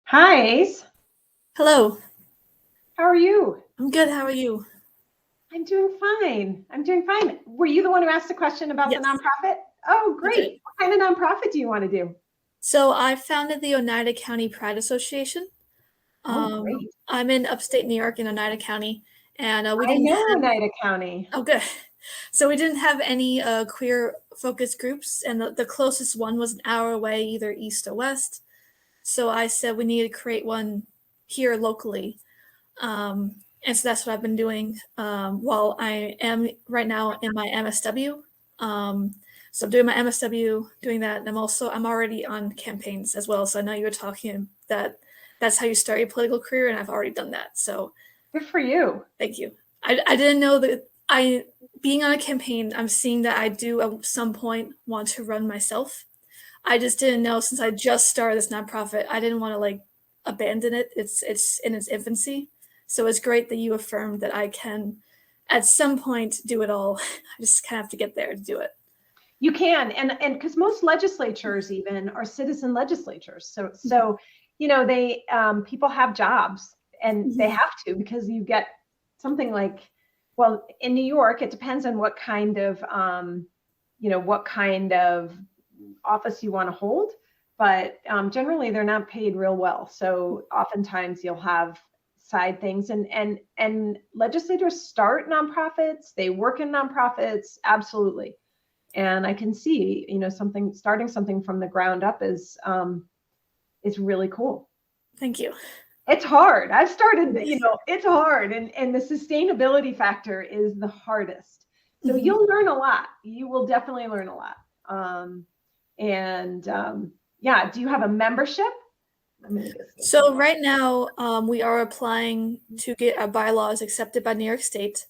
Hi, Ace. Hello, How are you? I'm good. How are you? I'm doing fine. Were you the one who asked the question about the Yes, nonprofit? Oh, you did. great. What kind of nonprofit do you want to do? So I founded the Oneida County Pride Association. Oh, great. I'm in upstate New York in Oneida County, and we I didn't know have, Oneida County. oh, good. So we didn't have any queer focus groups, and the closest one was an hour away, either east or west. So I said we needed to create one here locally. And so that's what I've been doing while I am right now in my MSW. So I'm doing my MSW, doing that, and I'm already on campaigns as well. So I know you were talking that that's how you start your political career, and I've already done that. So Good for you. thank you. I didn't know that I being on a campaign. I'm seeing that I do at some point want to run myself. I just didn't know since I just started this nonprofit. I didn't want to like abandon it. It's in its infancy. So it's great that you affirmed that I can at some point do it all. I just kind of have to get there to do it. You can, and because most legislatures even are citizen legislatures. So they people have jobs and they have to because you get something like, well, in New York, it depends on what kind of office you want to hold, but generally they're not paid real well. So oftentimes you'll have side things, and legislators start nonprofits, they work in nonprofits, absolutely. And I can see, starting something from the ground up is really cool. Thank you. It's hard. I've started, it's hard, and the sustainability factor is the hardest. So you'll learn a lot. You will definitely learn a lot. Yeah, do you have a membership? So right now, we are applying to get our bylaws accepted by New York State.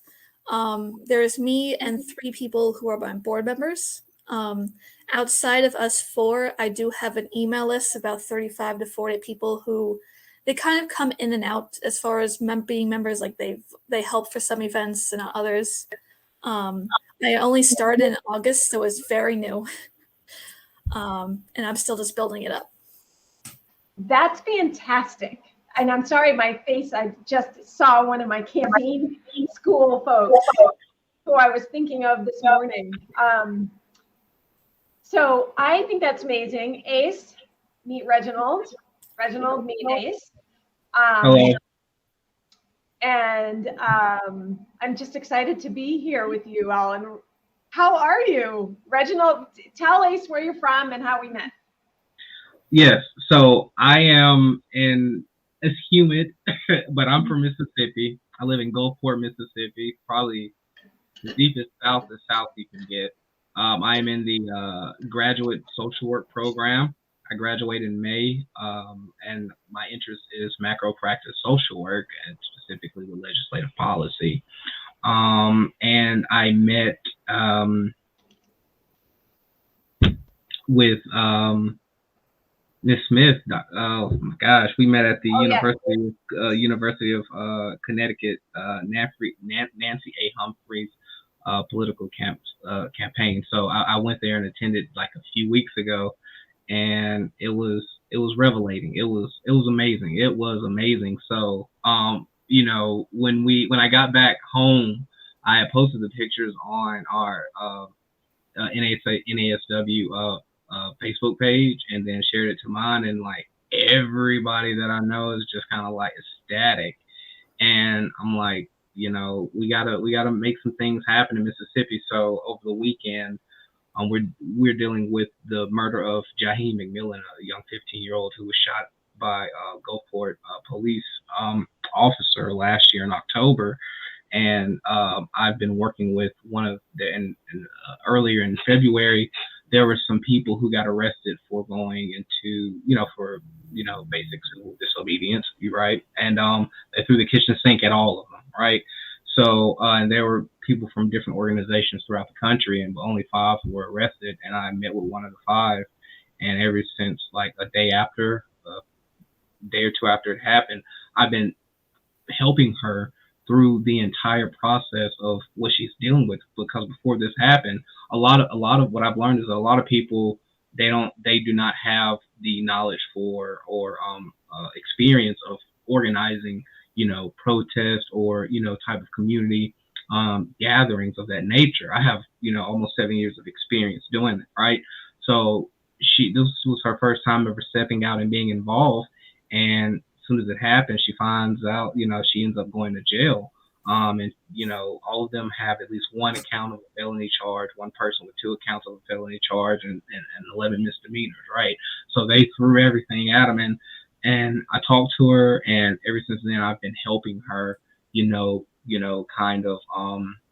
There's me and 3 people who are my board members. Outside of us 4, I do have an email list, about 35 to 40 people who they kind of come in and out as far as being members. Like they help for some events and not others. I only started in August, so it's very new, and I'm still just building it up. That's fantastic. And I'm sorry, my face, I just saw one of my campaign school folks who I was thinking of this morning. So I think that's amazing. Ace, meet Reginald. Reginald, meet Ace. Hello. And I'm just excited to be here with you all. And how are you? Reginald, tell Ace where you're from and how we met. Yes, so I am it's humid, but I'm from Mississippi. I live in Gulfport, Mississippi, probably the deepest south you can get. I am in the graduate social work program. I graduated in May, and my interest is macro practice social work, and specifically with legislative policy. And I met with Miss Smith. Oh my gosh, we met at the University of Connecticut, Nancy A. Humphreys political campaign. So I went there and attended like a few weeks ago, and it was revelating. It was amazing. It was amazing. So when I got back home, I had posted the pictures on our NASW Facebook page, and then shared it to mine, and like everybody that I know is just kind of like ecstatic. And I'm like, we gotta make some things happen in Mississippi. So over the weekend, we're dealing with the murder of Jaheim McMillan, a young 15-year-old who was shot by Gulfport police officer last year in October. And I've been working with one of earlier in February, there were some people who got arrested for going into, basic civil disobedience, right? And they threw the kitchen sink at all of them, right? So, and there were people from different organizations throughout the country, and only 5 were arrested. And I met with one of the 5, and ever since like a day or 2 after it happened, I've been helping her through the entire process of what she's dealing with. Because before this happened, a lot of what I've learned is a lot of people they do not have the knowledge or experience of organizing, protests or, type of community gatherings of that nature. I have, almost 7 years of experience doing it, right? So this was her first time ever stepping out and being involved. And as soon as it happened, she finds out, she ends up going to jail. And, all of them have at least one account of a felony charge, one person with 2 accounts of a felony charge, and 11 misdemeanors, right? So they threw everything at them. And I talked to her, and ever since then, I've been helping her, kind of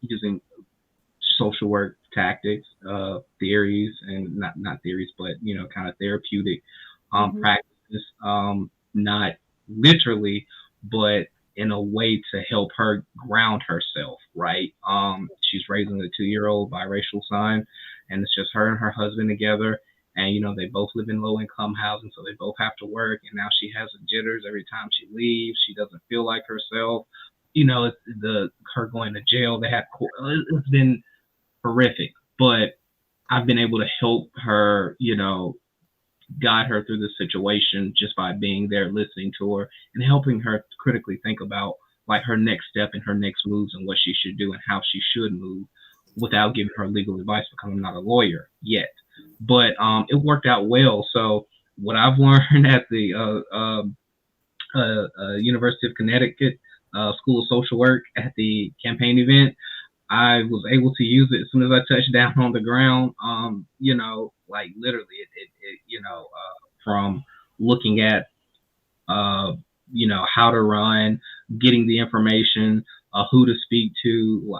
using social work tactics, theories, and not theories, but, kind of therapeutic practices, not literally, but in a way to help her ground herself, right? She's raising a 2-year-old biracial son, and it's just her and her husband together. And, they both live in low income housing, so they both have to work. And now she has the jitters every time she leaves. She doesn't feel like herself. It's her going to jail. It's been horrific, but I've been able to help her, guide her through the situation just by being there, listening to her, and helping her critically think about like her next step and her next moves and what she should do and how she should move without giving her legal advice, because I'm not a lawyer yet. But it worked out well. So what I've learned at the University of Connecticut School of Social Work at the campaign event, I was able to use it as soon as I touched down on the ground. Like literally, from looking at, how to run, getting the information, who to speak to.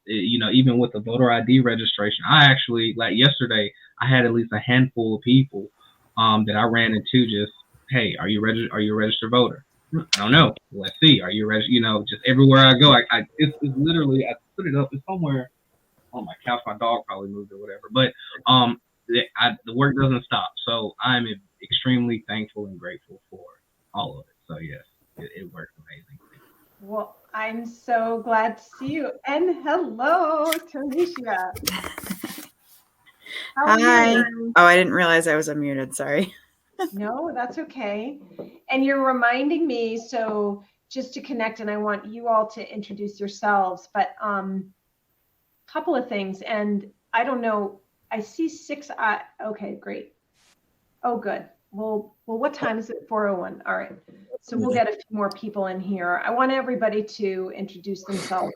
Even with the voter ID registration, I actually, like yesterday, I had at least a handful of people that I ran into. Just, hey, are you registered? Are you a registered voter? I don't know. Let's see. Are you registered? Just everywhere I go, it's literally, I put it up. It's somewhere on my couch. My dog probably moved or whatever. But the work doesn't stop. So I'm extremely thankful and grateful for all of it. So yes, it works amazing. Well, I'm so glad to see you. And hello, Tanisha. Hi. Oh, I didn't realize I was unmuted. Sorry. No, that's okay. And you're reminding me, so just to connect, and I want you all to introduce yourselves, but couple of things. And I don't know, I see 6. Okay, great. Oh, good. Well, what time is it? 4:01. All right. So we'll get a few more people in here. I want everybody to introduce themselves.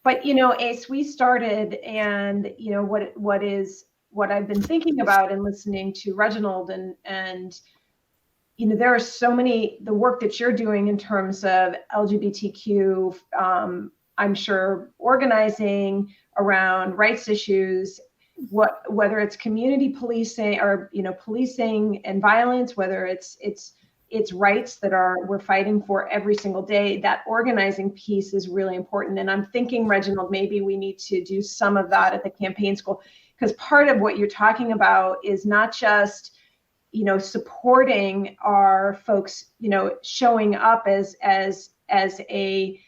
But Ace, we started, and what I've been thinking about and listening to Reginald and there are so many, the work that you're doing in terms of LGBTQ, I'm sure organizing around rights issues, whether it's community policing or policing and violence, whether it's rights that we're fighting for every single day. That organizing piece is really important. And I'm thinking, Reginald, maybe we need to do some of that at the campaign school, because part of what you're talking about is not just supporting our folks, showing up as a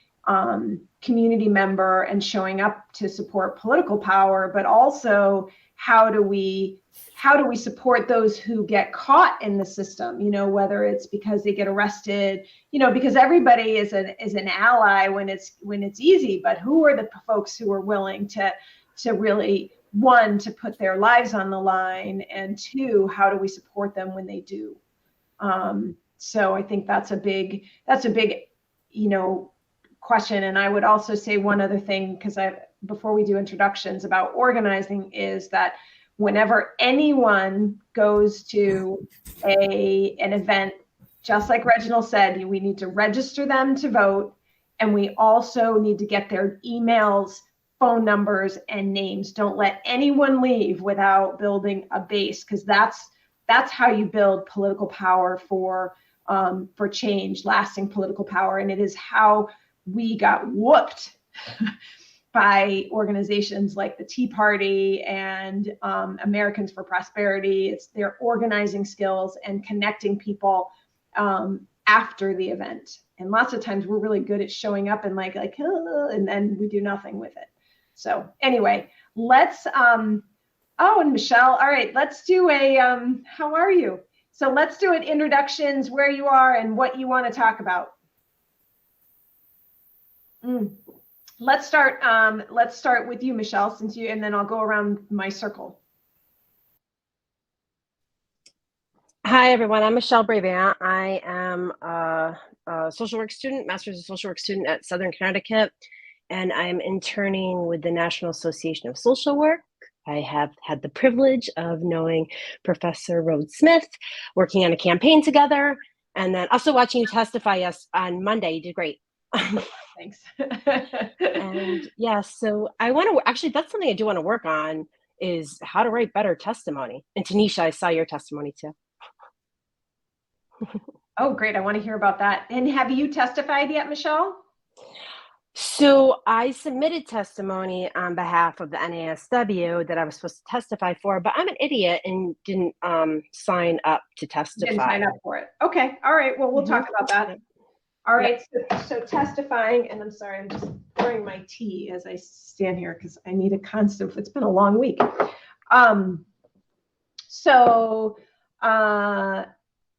community member and showing up to support political power, but also how do we support those who get caught in the system, whether it's because they get arrested, because everybody is an ally when it's easy, but who are the folks who are willing to really, 1, to put their lives on the line, and 2, how do we support them when they do? So I think that's a big question. And I would also say one other thing, because before we do introductions about organizing, is that whenever anyone goes to an event, just like Reginald said, we need to register them to vote, and we also need to get their emails, phone numbers, and names. Don't let anyone leave without building a base, because that's how you build political power for change, lasting political power. And it is how we got whooped by organizations like the Tea Party and Americans for Prosperity. It's their organizing skills and connecting people after the event. And lots of times we're really good at showing up and and then we do nothing with it. So anyway, let's Oh, and Michelle. All right, let's do a, how are you? So let's do it, introductions, where you are and what you want to talk about. Let's start with you, Michelle, since you, and then I'll go around my circle. Hi, everyone. I'm Michelle Brevant. I am a social work student, master's of social work student at Southern Connecticut, and I'm interning with the National Association of Social Work. I have had the privilege of knowing Professor Rhodes Smith, working on a campaign together, and then also watching you testify on Monday. You did great. Thanks. And yeah, so I want to actually, that's something I do want to work on, is how to write better testimony. And Tanisha, I saw your testimony too. Oh, great. I want to hear about that. And have you testified yet, Michelle? So I submitted testimony on behalf of the NASW that I was supposed to testify for, but I'm an idiot and didn't sign up to testify. Didn't sign up for it. Okay. All right. Well, we'll talk about that. All right. So testifying, and I'm sorry, I'm just pouring my tea as I stand here because I need a constant. It's been a long week. I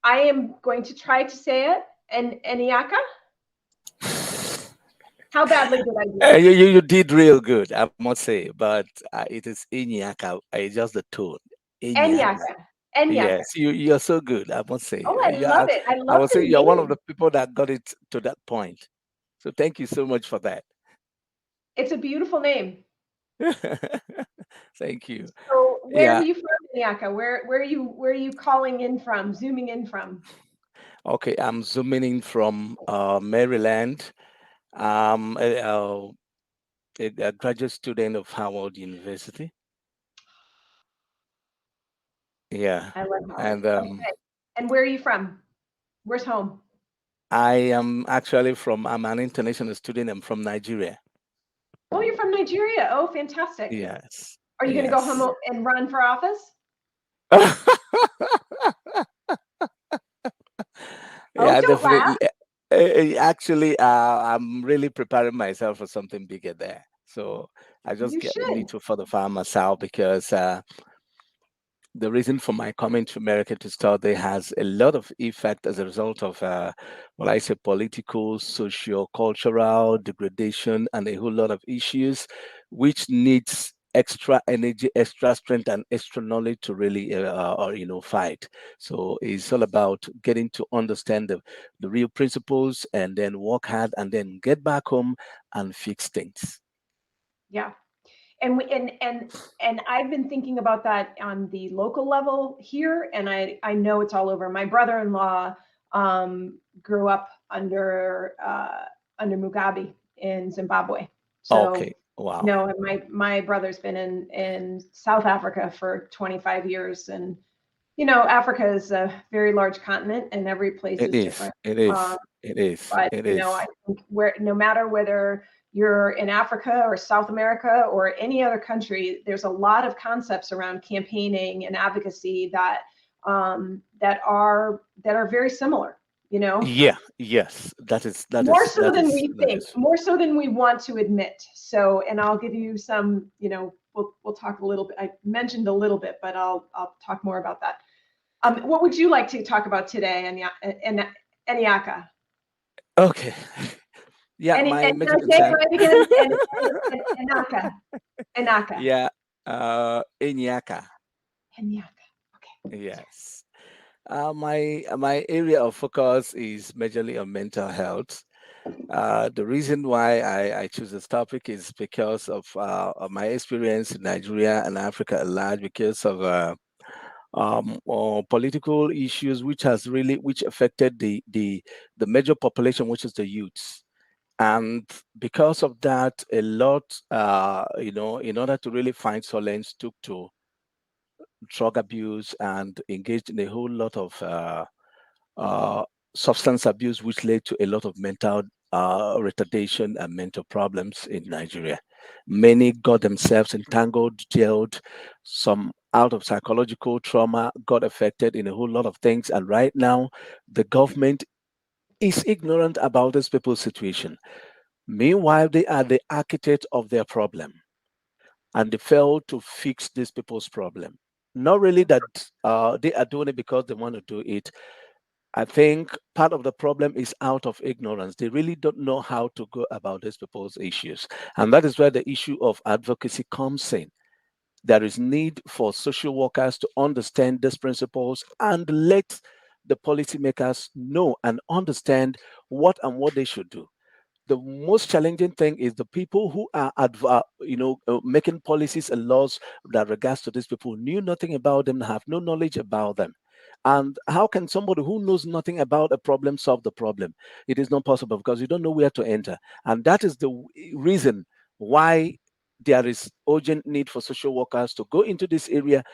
am going to try to say it. And Eniaka? How badly did I do? You did real good, I must say, but it is Inyaka. Just the tone. Enyaka. Yes, you're so good, I must say. Oh, I love it. I I love would the say you're one of name. the people that got it to that point. So thank you so much for that. It's a beautiful name. Thank you. So where are you from, Enyaka? Where are you calling in from, zooming in from? Okay, I'm zooming in from Maryland. A graduate student of Howard University. Yeah. I love Howard. And Okay. And where are you from? Where's home? I am actually I'm an international student. I'm from Nigeria. Oh, you're from Nigeria. Oh, fantastic. Yes. Are you going to go home and run for office? Yeah, don't definitely. laugh. Actually, I'm really preparing myself for something bigger there. So I just need to further farm myself because the reason for my coming to America to study has a lot of effect as a result of, I say, political, socio-cultural degradation, and a whole lot of issues, which needs extra energy, extra strength, and extra knowledge to really, fight. So it's all about getting to understand the real principles, and then work hard, and then get back home and fix things. Yeah. And I've been thinking about that on the local level here, and I know it's all over. My brother-in-law grew up under Mugabe in Zimbabwe. So, okay, wow. My brother's been in South Africa for 25 years, and Africa is a very large continent, and every place is different. It is. But I think no matter whether you're in Africa or South America or any other country, there's a lot of concepts around campaigning and advocacy that are very similar. Yeah. Yes. That is more so than we think, more so than we want to admit. So, and I'll give you some. We'll talk a little bit. I mentioned a little bit, but I'll talk more about that. What would you like to talk about today, Eniaka? Okay. Yeah, my major concern. Enaka. Yeah, Enyaka. Enyaka. Okay. Yes. My area of focus is majorly on mental health. The reason why I choose this topic is because of my experience in Nigeria and Africa at large, because of political issues which affected the major population, which is the youths. And because of that, a lot, in order to really find solace, took to drug abuse and engaged in a whole lot of uh, substance abuse, which led to a lot of mental retardation and mental problems in Nigeria. Many got themselves entangled, jailed, some out of psychological trauma, got affected in a whole lot of things. And right now, the government is ignorant about these people's situation. Meanwhile, they are the architect of their problem. and they fail to fix these people's problem. Not really that they are doing it because they want to do it. I think part of the problem is out of ignorance. They really don't know how to go about these people's issues. And that is where the issue of advocacy comes in. There is need for social workers to understand these principles and let the policymakers know and understand what they should do. The most challenging thing is the people who are making policies and laws that regards to these people knew nothing about them, have no knowledge about them. And how can somebody who knows nothing about a problem solve the problem? It is not possible because you don't know where to enter. And that is the reason why there is urgent need for social workers to go into this area,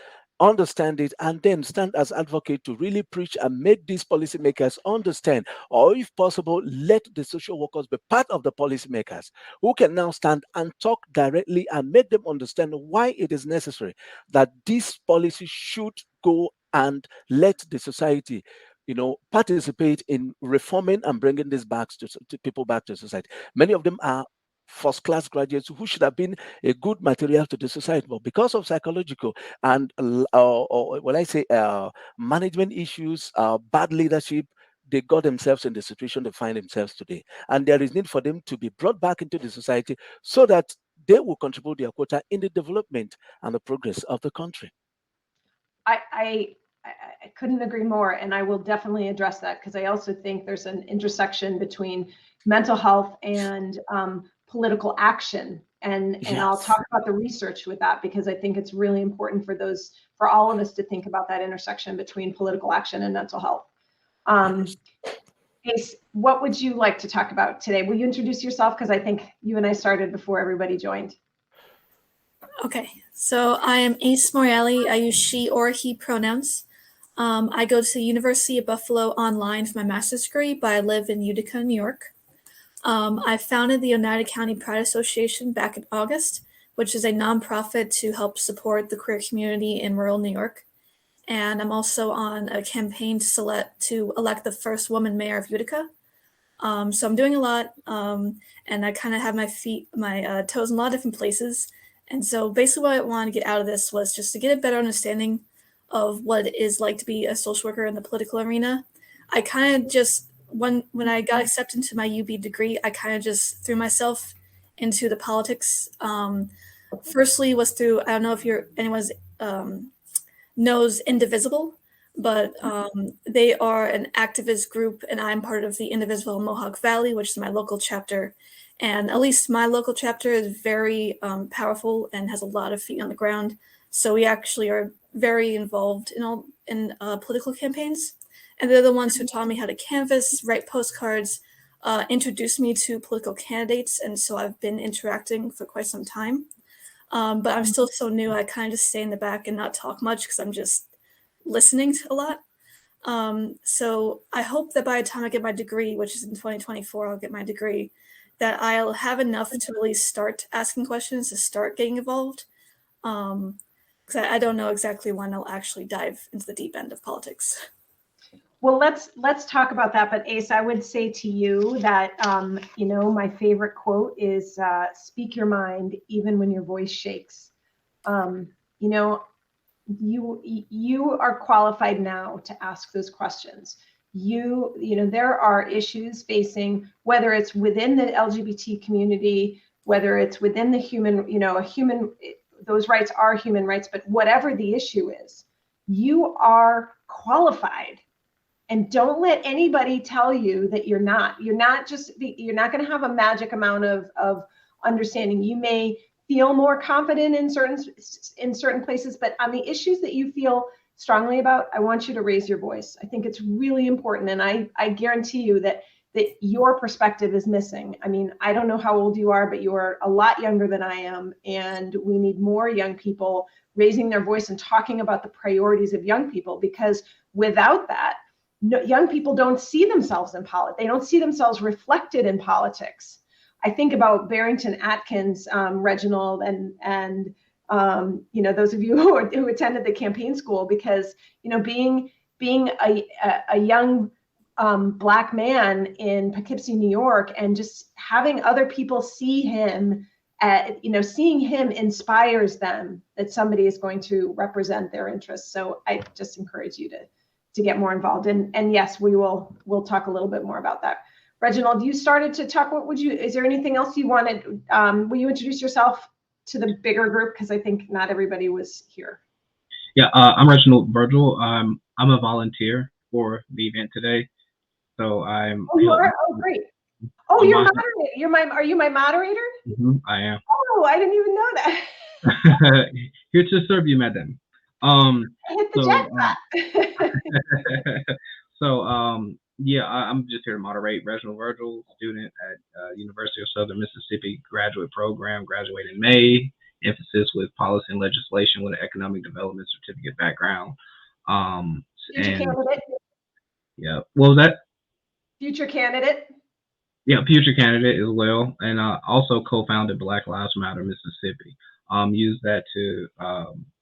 understand it, and then stand as advocate to really preach and make these policymakers understand, or if possible, let the social workers be part of the policymakers who can now stand and talk directly and make them understand why it is necessary that this policy should go and let the society participate in reforming and bringing this back to people back to society. Many of them are first class graduates who should have been a good material to the society, but because of psychological and or when I say management issues, bad leadership, they got themselves in the situation they find themselves today. And there is need for them to be brought back into the society so that they will contribute their quota in the development and the progress of the country. I couldn't agree more, and I will definitely address that because I also think there's an intersection between mental health and political action, and I'll talk about the research with that because I think it's really important for all of us to think about that intersection between political action and mental health. Ace, what would you like to talk about today? Will you introduce yourself, because I think you and I started before everybody joined. Okay, so I am Ace Morali. I use she or he pronouns. I go to the University of Buffalo online for my master's degree, but I live in Utica, New York. I founded the Oneida County Pride Association back in August, which is a nonprofit to help support the queer community in rural New York. And I'm also on a campaign to elect the first woman mayor of Utica. So I'm doing a lot, and I kind of have my toes in a lot of different places. And so basically what I wanted to get out of this was just to get a better understanding of what it is like to be a social worker in the political arena. I kind of just, when I got accepted into my UB degree, I kind of just threw myself into the politics. Firstly was through, I don't know if anyone's knows Indivisible, but they are an activist group, and I'm part of the Indivisible Mohawk Valley, which is my local chapter. And at least my local chapter is very powerful and has a lot of feet on the ground. So we actually are very involved in political campaigns. And they're the ones who taught me how to canvass, write postcards, introduced me to political candidates. And so I've been interacting for quite some time. But I'm still so new, I kind of just stay in the back and not talk much because I'm just listening a lot. So I hope that by the time I get my degree, which is in 2024, I'll get my degree, that I'll have enough to really start asking questions, to start getting involved. Because I don't know exactly when I'll actually dive into the deep end of politics. Well, let's talk about that. But Ace, I would say to you that my favorite quote is "Speak your mind, even when your voice shakes." You are qualified now to ask those questions. There are issues facing, whether it's within the LGBT community, whether it's within the those rights are human rights, but whatever the issue is, you are qualified. And don't let anybody tell you that you're not. You're not going to have a magic amount of understanding. You may feel more confident in certain places, but on the issues that you feel strongly about, I want you to raise your voice. I think it's really important, and I guarantee you that your perspective is missing. I mean, I don't know how old you are, but you are a lot younger than I am, and we need more young people raising their voice and talking about the priorities of young people, because without that, young people don't see themselves in politics. They don't see themselves reflected in politics. I think about Barrington Atkins, Reginald, and those of you who attended the campaign school, because being a young Black man in Poughkeepsie, New York, and just having other people see him seeing him inspires them that somebody is going to represent their interests. So I just encourage you to get more involved. And yes, we'll talk a little bit more about that. Reginald, you started to talk. Is there anything else you wanted? Will you introduce yourself to the bigger group? Because I think not everybody was here. Yeah, I'm Reginald Virgil. I'm a volunteer for the event today. So I'm. Oh, you are? Oh, great. Oh, you're moderator. Are you my moderator? I am. Oh, I didn't even know that. Here to serve you, madam. Hit the jackpot. Yeah, I'm just here to moderate. Reginald Virgil, student at University of Southern Mississippi graduate program, graduated in May. Emphasis with policy and legislation with an economic development certificate background. Future candidate. Yeah, what was that? Future candidate. Yeah, future candidate as well, and also co-founded Black Lives Matter Mississippi. Use that to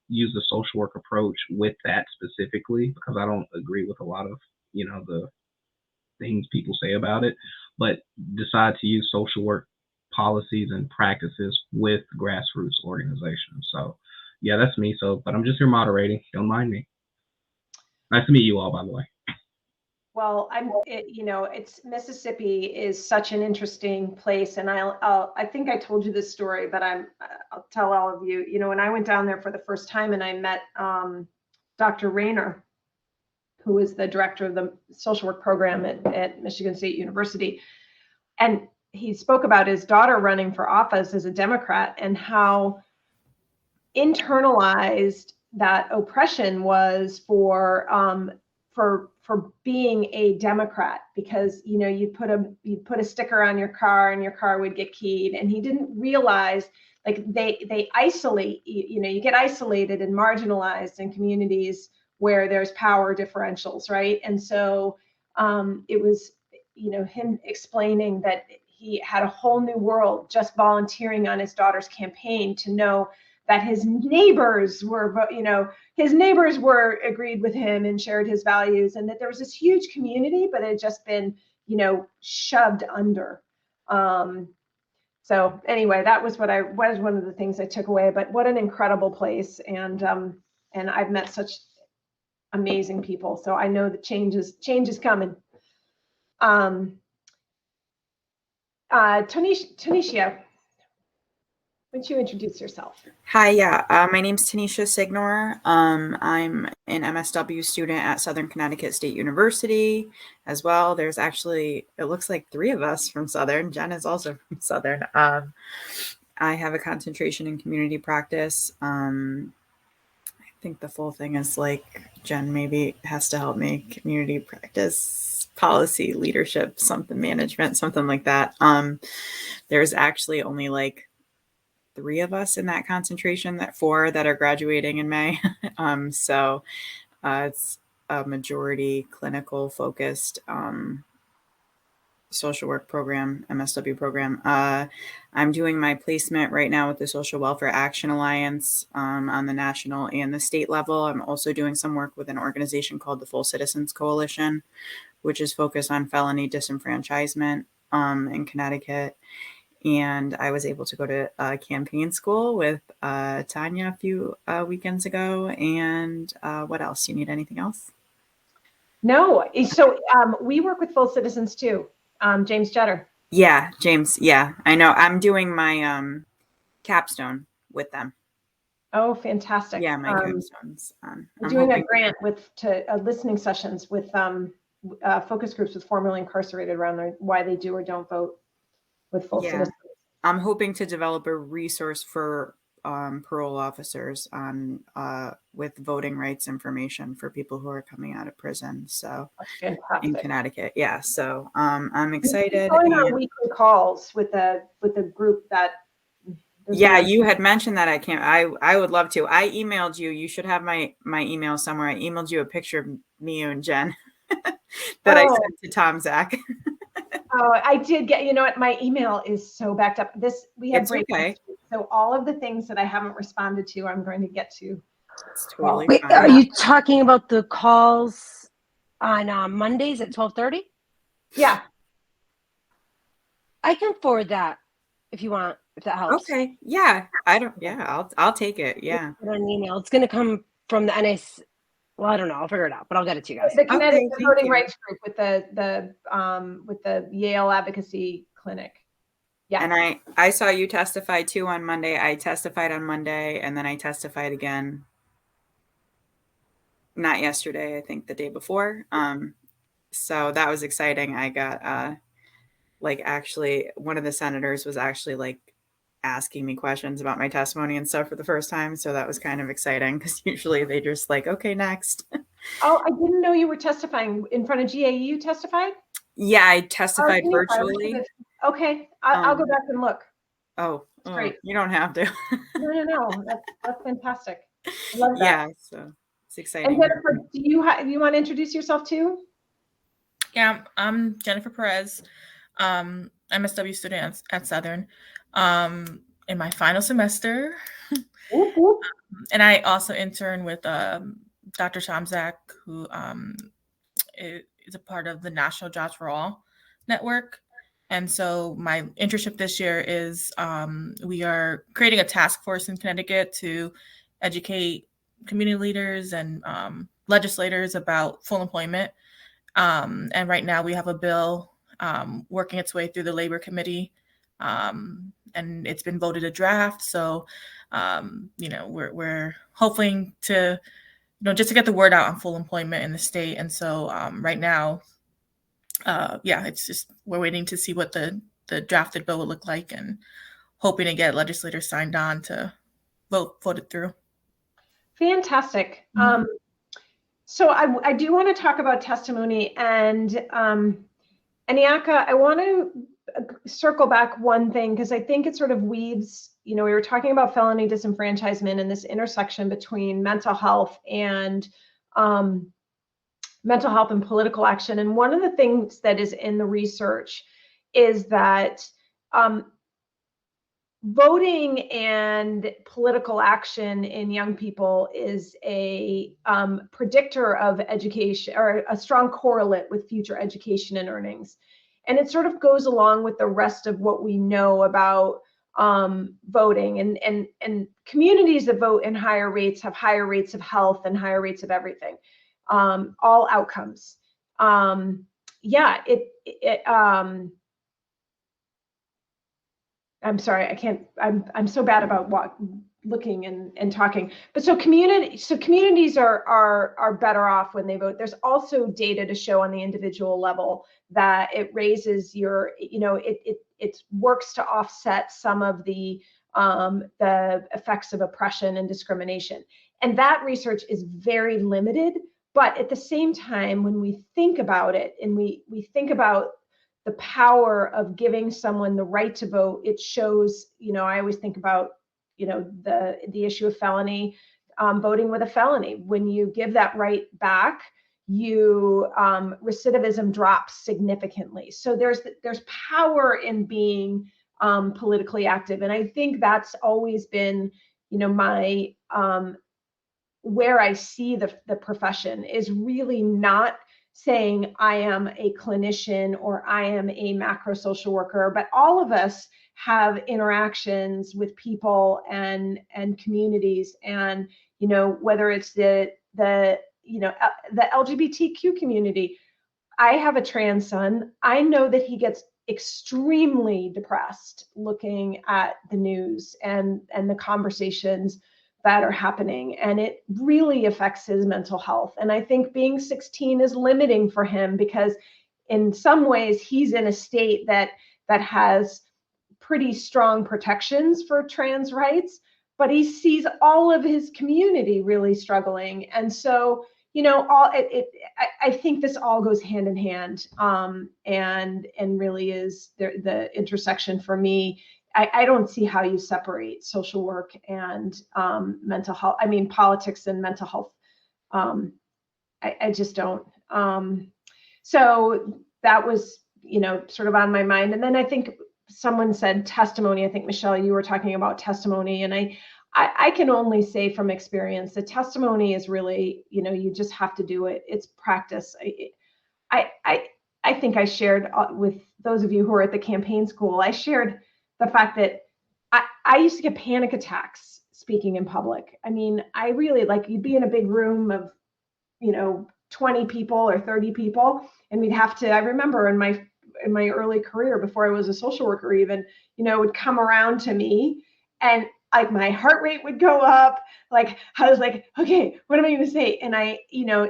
use the social work approach with that specifically, because I don't agree with a lot of the things people say about it, but decide to use social work policies and practices with grassroots organizations. So yeah, that's me. But I'm just here moderating. Don't mind me. Nice to meet you all, by the way. Well, it's Mississippi is such an interesting place, and I think I told you this story, but I'll tell all of you. When I went down there for the first time, and I met Dr. Rayner, who is the director of the social work program at Michigan State University, and he spoke about his daughter running for office as a Democrat and how internalized that oppression was for being a Democrat, because you put a sticker on your car and your car would get keyed, and he didn't realize like they isolate you get isolated and marginalized in communities where there's power differentials, right? And so it was him explaining that he had a whole new world just volunteering on his daughter's campaign, to know that his neighbors were agreed with him and shared his values, and that there was this huge community, but it had just been, shoved under. So anyway, that was one of the things I took away. But what an incredible place, and I've met such amazing people. So I know that change is coming. Tanisha, why don't you introduce yourself? Hi, my name's Tanisha Signor. I'm an MSW student at Southern Connecticut State University as well. There's actually, it looks like 3 of us from Southern. Jen is also from Southern. I have a concentration in community practice. I think the full thing is like, Jen maybe has to help me, community practice, policy, leadership, something, management, something like that. There's actually only like 3 of us in that concentration, 4 that are graduating in May. So it's a majority clinical focused social work program, MSW program. I'm doing my placement right now with the Social Welfare Action Alliance on the national and the state level. I'm also doing some work with an organization called the Full Citizens Coalition, which is focused on felony disenfranchisement in Connecticut. And I was able to go to campaign school with Tanya a few weekends ago. And what else? You need anything else? No. So we work with Full Citizens too. James Jetter. Yeah, James. Yeah, I know. I'm doing my capstone with them. Oh, fantastic. Yeah, my capstones. We're doing a grant to listening sessions with focus groups with formerly incarcerated around why they do or don't vote with Full Citizens. I'm hoping to develop a resource for parole officers on with voting rights information for people who are coming out of prison. So in Connecticut, so I'm excited. Going on weekly calls with the group that. Yeah, you had mentioned that. I would love to. I emailed you. You should have my email somewhere. I emailed you a picture of me and Jen that I sent to Tom Zach. Oh, I did get, what, my email is so backed up. We have breakouts. So all of the things that I haven't responded to, I'm going to get to. It's totally Wait, fine. are you talking about the calls on Mondays at 12:30? Yeah. I can forward that if you want. if that helps. Okay. Yeah. I'll take it. Yeah. Put it on an email. It's going to come from the NAC. Well, I don't know. I'll figure it out, but I'll get it to you guys. The Connecticut thank Voting you. Rights Group with the Yale Advocacy Clinic. Yeah. And I saw you testify too on Monday. I testified on Monday, and then I testified again. Not yesterday, I think the day before. So that was exciting. I got like actually one of the senators was actually like asking me questions about my testimony and stuff for the first time. So that was kind of exciting because usually they just like, okay, next. Oh, I didn't know you were testifying in front of GAE. You testified? Yeah, I testified Oh, virtually. Okay, I'll go back and look. Oh, great. You don't have to. No. That's fantastic. I love that. Yeah, so it's exciting. And Jennifer, do you want to introduce yourself too? Yeah, I'm Jennifer Perez. MSW student at Southern in my final semester. And I also intern with Dr. Shamzak, who is a part of the National Jobs for All network. And so my internship this year is we are creating a task force in Connecticut to educate community leaders and legislators about full employment. And right now we have a bill working its way through the Labor Committee, and it's been voted a draft. So, we're hoping to, just to get the word out on full employment in the state. And so right now, it's just we're waiting to see what the drafted bill will look like and hoping to get legislators signed on to vote it through. Fantastic. So I do want to talk about testimony, and Aniaka, I want to circle back one thing because I think it sort of weaves, we were talking about felony disenfranchisement and this intersection between mental health and political action. And one of the things that is in the research is that voting and political action in young people is a predictor of education, or a strong correlate with future education and earnings. And it sort of goes along with the rest of what we know about voting, and communities that vote in higher rates have higher rates of health and higher rates of everything, all outcomes. I'm sorry, I can't, I'm so bad about looking and talking. But so communities are better off when they vote. There's also data to show on the individual level that it raises your, it works to offset some of the effects of oppression and discrimination. And that research is very limited. But at the same time, when we think about it and we think about the power of giving someone the right to vote, it shows, I always think about, the issue of felony, voting with a felony. When you give that right back, recidivism drops significantly. So there's power in being politically active. And I think that's always been, my, where I see the profession is really not saying I am a clinician or I am a macro social worker, but all of us have interactions with people and communities, and whether it's the LGBTQ community. I have a trans son. I know that he gets extremely depressed looking at the news and the conversations that are happening, and it really affects his mental health. And I think being 16 is limiting for him because in some ways he's in a state that has pretty strong protections for trans rights, but he sees all of his community really struggling. And so, I think this all goes hand in hand, and really is the intersection for me. I don't see how you separate social work and mental health. I mean, politics and mental health. I just don't. So that was, sort of on my mind. And then I think someone said testimony. I think, Michelle, you were talking about testimony. And I can only say from experience that testimony is really, you just have to do it. It's practice. I think I shared with those of you who are at the campaign school, I shared the fact that I used to get panic attacks speaking in public. I mean, I really like, you'd be in a big room of, 20 people or 30 people, and we'd have to, I remember in my early career, before I was a social worker even, would come around to me, and like my heart rate would go up. Like I was like, okay, what am I going to say? And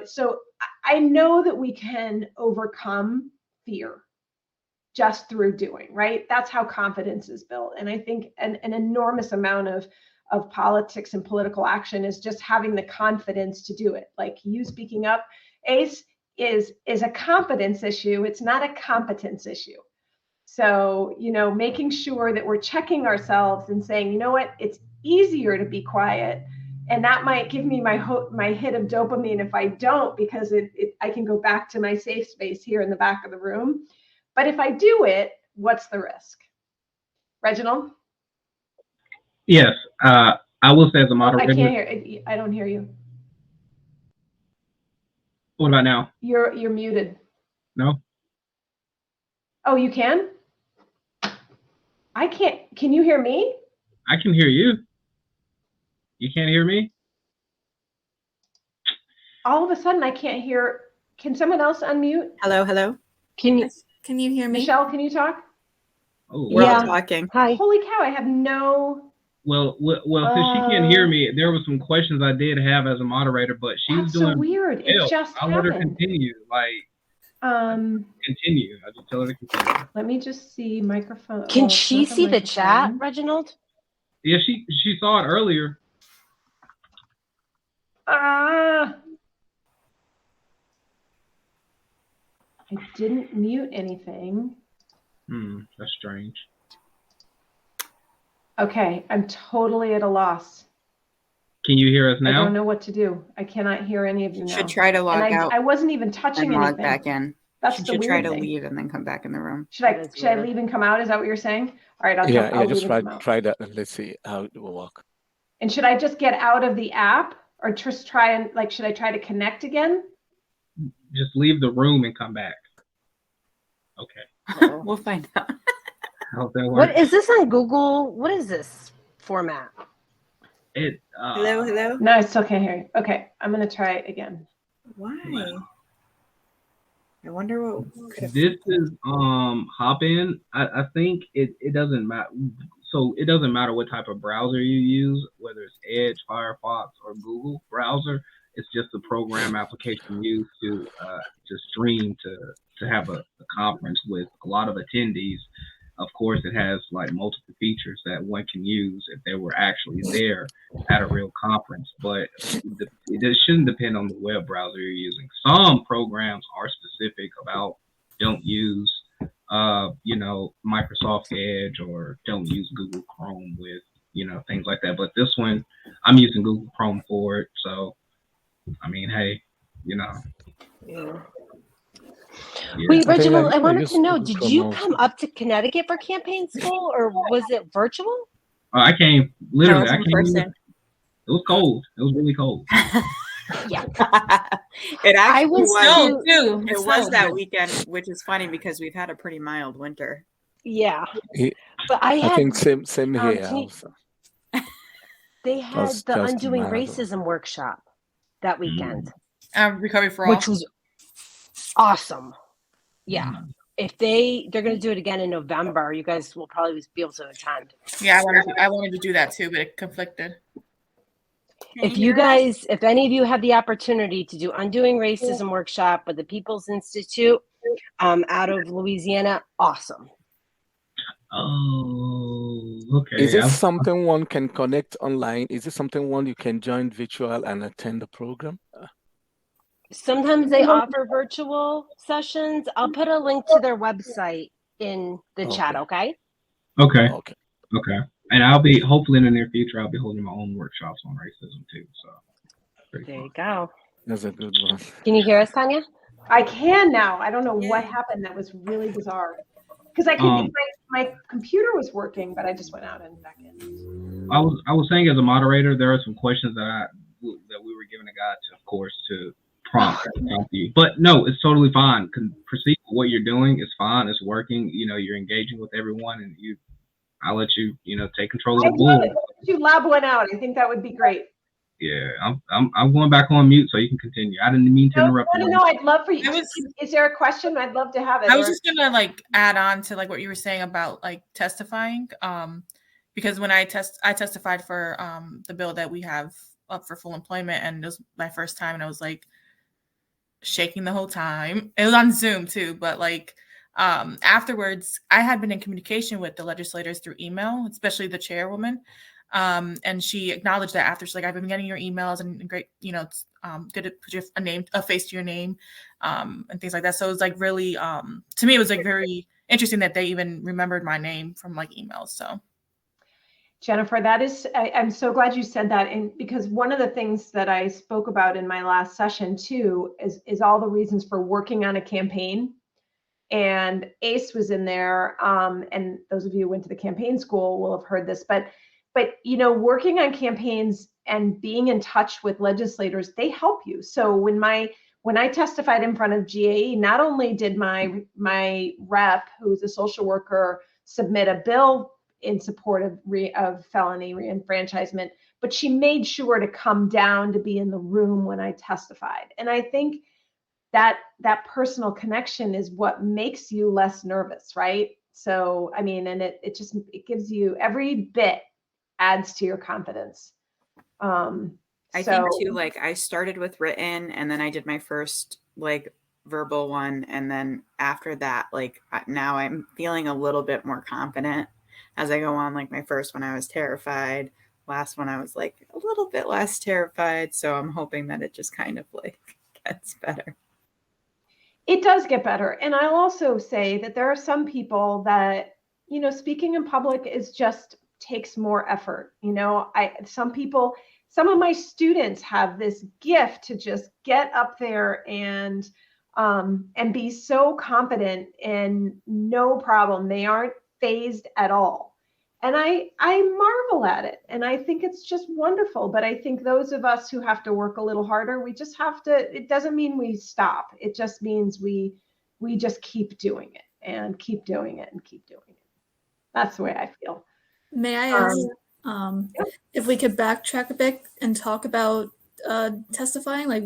so I know that we can overcome fear just through doing, right? That's how confidence is built. And I think an enormous amount of politics and political action is just having the confidence to do it. Like you speaking up, ACE is a confidence issue. It's not a competence issue. So, making sure that we're checking ourselves and saying, you know what, it's easier to be quiet. And that might give me my hit of dopamine if I don't, because I can go back to my safe space here in the back of the room. But if I do it, what's the risk? Reginald? Yes, I will say as a moderator. I can't hear. I don't hear you. What about now? You're muted. No? Oh, you can? I can't. Can you hear me? I can hear you. You can't hear me? All of a sudden, I can't hear. Can someone else unmute? Hello. Can you hear me? Michelle, can you talk? Oh, We're Yeah. all talking. Hi. Holy cow, I have no. Well, since she can't hear me, there were some questions I did have as a moderator, but she's That's doing so weird. well. It just I'll let her happened. continue. Continue. I just tell her to continue. Let me just see microphone. Can Well, she not the see the chat, microphone. Reginald? Yeah, she saw it earlier. I didn't mute anything. That's strange. Okay, I'm totally at a loss. Can you hear us now? I don't know what to do. I cannot hear any of you now. Should try to log and out I wasn't even touching and log anything. back in. That's She the should weird try to thing. leave and then come back in the room. Should I That is weird. leave and come out? Is that what you're saying? All right, I'll Yeah, leave just and come out. try that and let's see how it will work. And should I just get out of the app, or just try and should I try to connect again? Just leave the room and come back. Okay. We'll find out. How's that work? What is this on Google? What is this format? Hello. No, I still can't hear you. Okay, I'm gonna try it again. Why? I wonder what could have. This is Hopin. I think it doesn't matter. So it doesn't matter what type of browser you use, whether it's Edge, Firefox, or Google browser. It's just a program application used to stream to have a conference with a lot of attendees. Of course, it has like multiple features that one can use if they were actually there at a real conference, but it shouldn't depend on the web browser you're using. Some programs are specific about don't use, Microsoft Edge, or don't use Google Chrome with, things like that. But this one, I'm using Google Chrome for it. So, I mean, hey, Yeah. Yeah. Wait, I think Reginald, I I wanted use to know, Google did Chrome you also. come up to Connecticut for campaign school, or was it virtual? I came No, literally. it's I in came. person. It was cold. It was really cold. Yeah. It actually I was was. too. It was that weekend, which is funny because we've had a pretty mild winter. Yeah. Yeah, But I I had, think same here. Tani- Also. they had Just the Undoing mild. Racism workshop that weekend, Recovery for All. which was awesome. Yeah. If they're going to do it again in November, you guys will probably be able to attend. Yeah, I wanted to do that too, but it conflicted. If any of you have the opportunity to do Undoing Racism workshop with the People's Institute out of Louisiana, awesome. Oh, okay. Is it something one can connect online? Is it something one you can join virtual and attend the program? Sometimes they offer virtual sessions. I'll put a link to their website in the chat, okay? Okay. Okay. And I'll be, hopefully in the near future, I'll be holding my own workshops on racism too. So There you go. That's a good one. Can you hear us, Tanya? I can now. I don't know what happened. That was really bizarre. Because I could, my computer was working, but I just went out and back in. I was saying, as a moderator, there are some questions that we were given a guide to, of course, to prompt you. But no, it's totally fine. Proceed with what you're doing. It's fine. It's working. You're engaging with everyone, and I'll let you, take control I of the love bull. it. You lob one out. I think that would be great. Yeah, I'm going back on mute so you can continue. I didn't mean to interrupt you. No, I'd love for you. Is there a question? I'd love to have it. I was just gonna like add on to like what you were saying about like testifying. Because when I testified for the bill that we have up for full employment, and it was my first time, and I was like shaking the whole time. It was on Zoom too, but like afterwards, I had been in communication with the legislators through email, especially the chairwoman. And she acknowledged that after. She's like, I've been getting your emails, and great, it's good to put a face to your name, and things like that. So it was like really, to me, it was like very interesting that they even remembered my name from like emails. So Jennifer, I'm so glad you said that. And because one of the things that I spoke about in my last session too, is all the reasons for working on a campaign. And ACE was in there. And those of you who went to the campaign school will have heard this, but working on campaigns and being in touch with legislators, they help you. So when I testified in front of GAE, not only did my rep, who is a social worker, submit a bill in support of felony reenfranchisement, but she made sure to come down to be in the room when I testified. And I think that personal connection is what makes you less nervous, right? So, I mean, and it gives you every bit adds to your confidence. I think too, like I started with written, and then I did my first like verbal one, and then after that, like now I'm feeling a little bit more confident as I go on. Like my first one, I was terrified. Last one, I was like a little bit less terrified. So I'm hoping that it just kind of like gets better. It does get better. And I'll also say that there are some people that, speaking in public takes more effort. Some of my students have this gift to just get up there and be so confident and no problem. They aren't fazed at all. And I marvel at it. And I think it's just wonderful. But I think those of us who have to work a little harder, we just have to, it doesn't mean we stop. It just means we just keep doing it and keep doing it and keep doing it. That's the way I feel. May I ask if we could backtrack a bit and talk about testifying? Like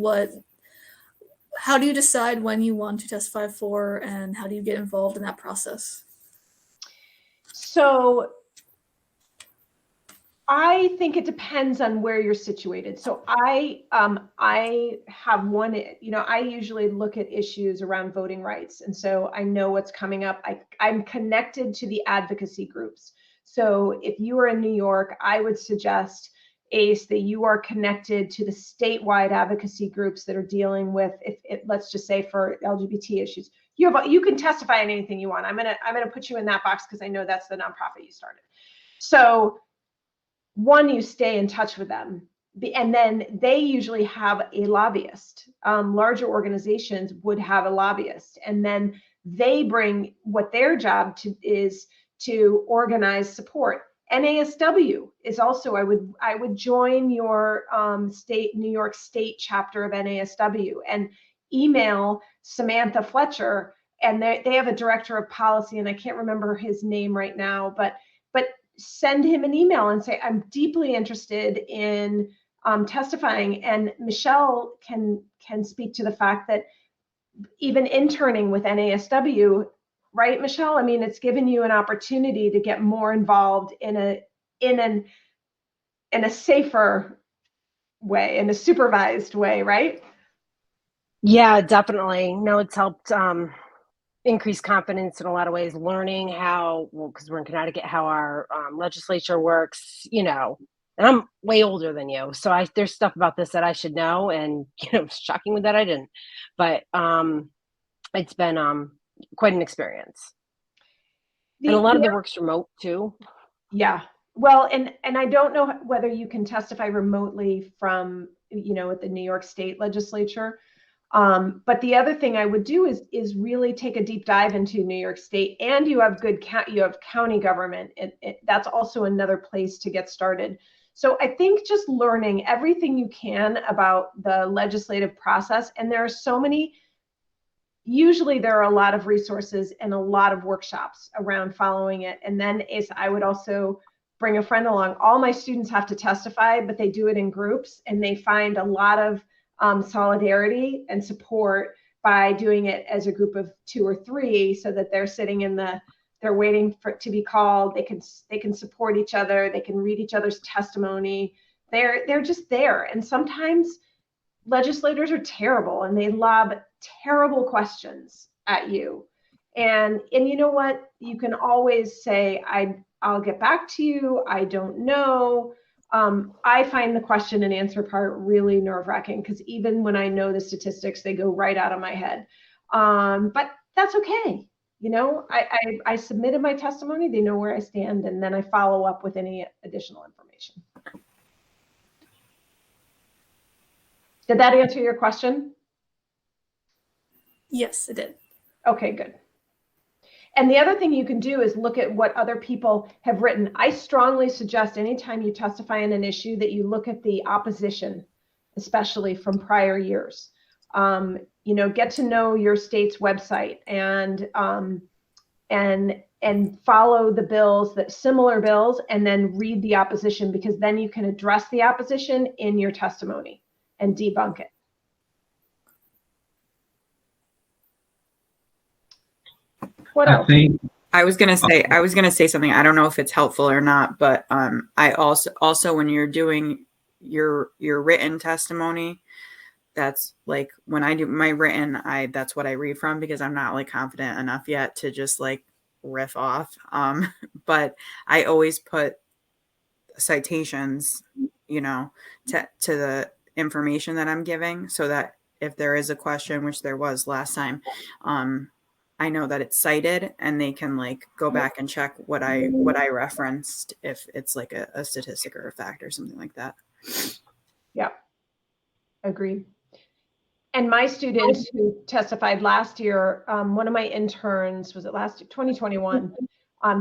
how do you decide when you want to testify for, and how do you get involved in that process? So I think it depends on where you're situated. So I have one, I usually look at issues around voting rights. And so I know what's coming up. I'm connected to the advocacy groups. So if you are in New York, I would suggest, ACE, that you are connected to the statewide advocacy groups that are dealing with, let's just say for LGBT issues. You can testify on anything you want. I'm gonna put you in that box because I know that's the nonprofit you started. So one, you stay in touch with them, and then they usually have a lobbyist. Larger organizations would have a lobbyist, and then they bring what their job is to organize support. NASW is also, I would join your New York State chapter of NASW and email Samantha Fletcher, and they have a director of policy, and I can't remember his name right now, but send him an email and say, I'm deeply interested in testifying. And Michelle can speak to the fact that even interning with NASW, right, Michelle? I mean, it's given you an opportunity to get more involved in a safer way, in a supervised way, right? Yeah, definitely. No, it's helped increase confidence in a lot of ways, learning because we're in Connecticut, how our legislature works, and I'm way older than you. So there's stuff about this that I should know. And, it's shocking that I didn't, but it's been quite an experience. And a lot of the work's remote too. Yeah. Well, and I don't know whether you can testify remotely from, at the New York State legislature. But the other thing I would do is really take a deep dive into New York State, and you have county government. That's also another place to get started. So I think just learning everything you can about the legislative process, and there are so many usually there are a lot of resources and a lot of workshops around following it. And then I would also bring a friend along. All my students have to testify, but they do it in groups, and they find a lot of solidarity and support by doing it as a group of 2 or 3, so that they're sitting they're waiting for it to be called. They can support each other. They can read each other's testimony. They're just there. And sometimes legislators are terrible, and they lob terrible questions at you. And you know what? You can always say, I'll get back to you. I don't know. I find the question and answer part really nerve-wracking, because even when I know the statistics, they go right out of my head. But that's okay. I submitted my testimony. They know where I stand, and then I follow up with any additional information. Did that answer your question? Yes, it did. Okay, good. And the other thing you can do is look at what other people have written. I strongly suggest anytime you testify on an issue that you look at the opposition, especially from prior years. Get to know your state's website and follow the bills, similar bills, and then read the opposition, because then you can address the opposition in your testimony and debunk it. What else? I was gonna say something. I don't know if it's helpful or not, but I also when you're doing your written testimony, that's like when I do my written, that's what I read from, because I'm not like confident enough yet to just like riff off. But I always put citations, to the information that I'm giving, so that if there is a question, which there was last time, I know that it's cited, and they can like go back and check what I referenced, if it's like a statistic or a fact or something like that. Yeah, agreed. And my students who testified last year, one of my interns, was it last year, 2021,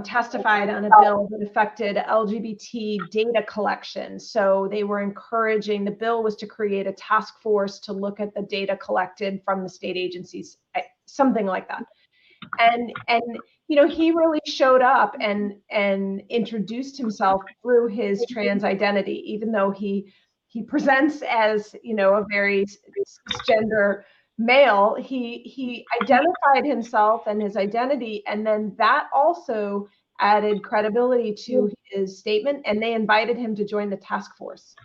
testified on a bill that affected LGBT data collection. So they were encouraging, the bill was to create a task force to look at the data collected from the state agencies, something like that. And he really showed up and introduced himself through his trans identity, even though he presents as a very cisgender male. He identified himself and his identity, and then that also added credibility to his statement, and they invited him to join the task force.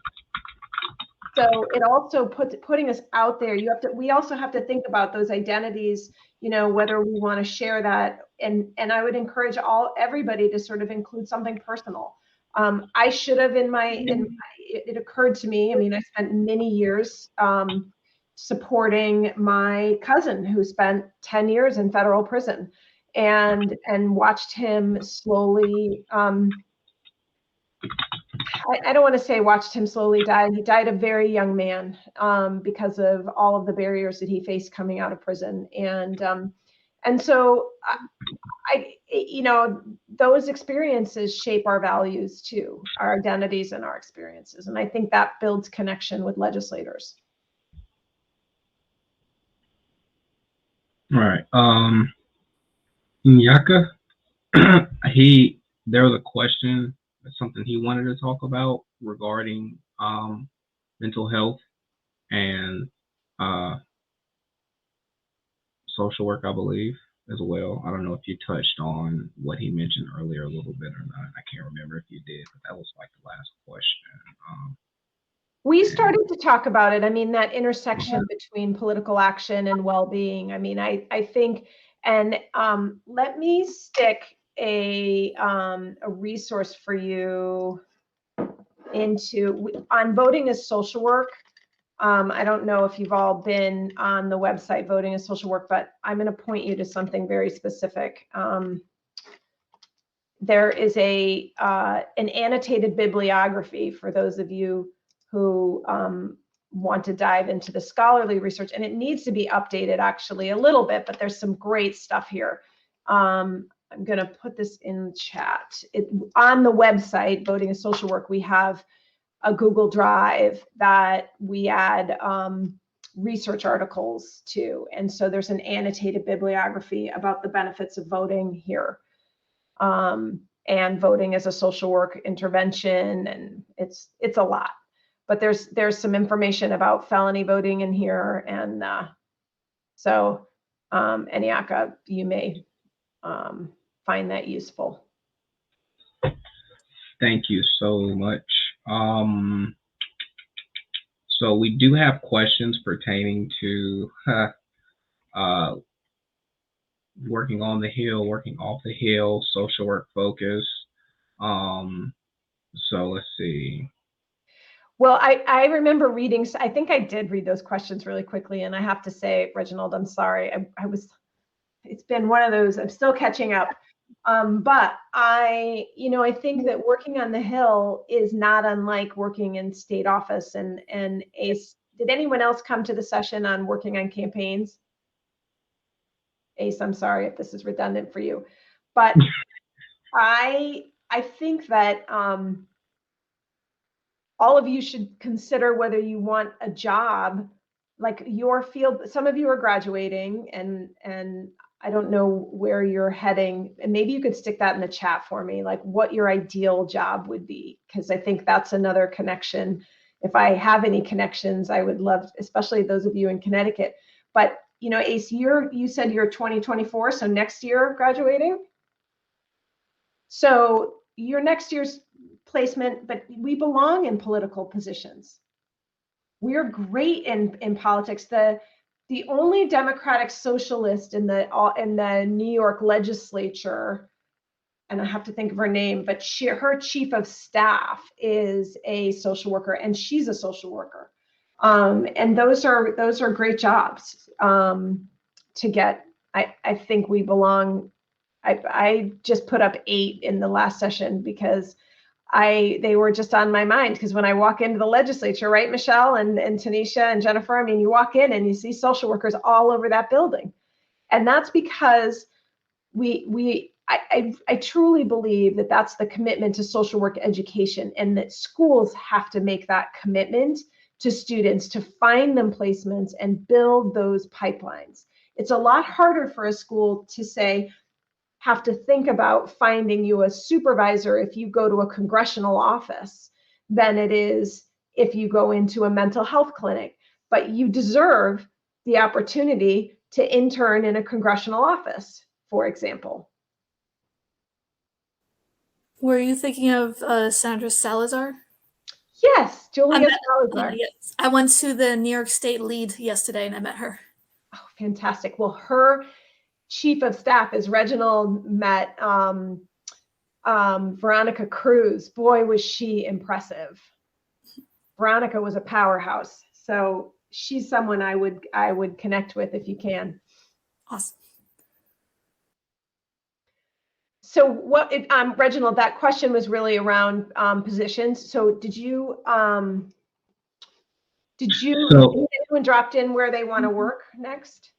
So it also putting us out there. We also have to think about those identities, whether we want to share that. And I would encourage everybody to sort of include something personal. I should have it occurred to me, I spent many years supporting my cousin who spent 10 years in federal prison, and watched him slowly, I don't want to say watched him slowly die. He died a very young man because of all of the barriers that he faced coming out of prison. And so those experiences shape our values too, our identities and our experiences. And I think that builds connection with legislators. All right. Nyaka, there was a question, something he wanted to talk about regarding mental health and social work, I believe, as well. I don't know if you touched on what he mentioned earlier a little bit or not. I can't remember if you did, but that was like the last question. We started to talk about it. That intersection between political action and well-being. I think, and let me stick a resource for you on voting as social work. I don't know if you've all been on the website Voting as Social Work, but I'm going to point you to something very specific. There is an annotated bibliography for those of you who want to dive into the scholarly research, and it needs to be updated actually a little bit, but there's some great stuff here. I'm going to put this in chat. On the website, Voting as Social Work, we have a Google Drive that we add research articles too. And so there's an annotated bibliography about the benefits of voting here. And voting as a social work intervention, and it's a lot. But there's some information about felony voting in here, and so Eniaka, you may find that useful. Thank you so much. So we do have questions pertaining to working on the Hill, working off the Hill, social work focus. So let's see. Well, I remember reading, I think I did read those questions really quickly, and I have to say, Reginald, I'm sorry. It's been one of those, I'm still catching up. But I think that working on the Hill is not unlike working in state office and ACE. Did anyone else come to the session on working on campaigns? Ace, I'm sorry if this is redundant for you, but I think that all of you should consider whether you want a job, like your field. Some of you are graduating, and I don't know where you're heading, and maybe you could stick that in the chat for me, like what your ideal job would be, because I think that's another connection. If I have any connections, I would love, especially those of you in Connecticut. But Ace, you said you're 2024, so next year graduating. So your next year's placement, but we belong in political positions. We're great in politics. The only Democratic socialist in the New York legislature, and I have to think of her name, but her chief of staff is a social worker, and she's a social worker. And those are great jobs to get. I think we belong. I just put up 8 in the last session because they were just on my mind, because when I walk into the legislature, right, Michelle and Tanisha and Jennifer, I mean, you walk in and you see social workers all over that building. And that's because I truly believe that that's the commitment to social work education, and that schools have to make that commitment to students to find them placements and build those pipelines. It's a lot harder for a school to have to think about finding you a supervisor if you go to a congressional office than it is if you go into a mental health clinic. But you deserve the opportunity to intern in a congressional office, for example. Were you thinking of Sandra Salazar? Yes, Julia Salazar. Yes. I went to the New York State lead yesterday and I met her. Oh, fantastic. Well, her chief of staff, as Reginald met, Veronica Cruz. Boy, was she impressive. Veronica was a powerhouse. So she's someone I would connect with if you can. Awesome. So Reginald, that question was really around positions. So did anyone dropped in where they want to work next?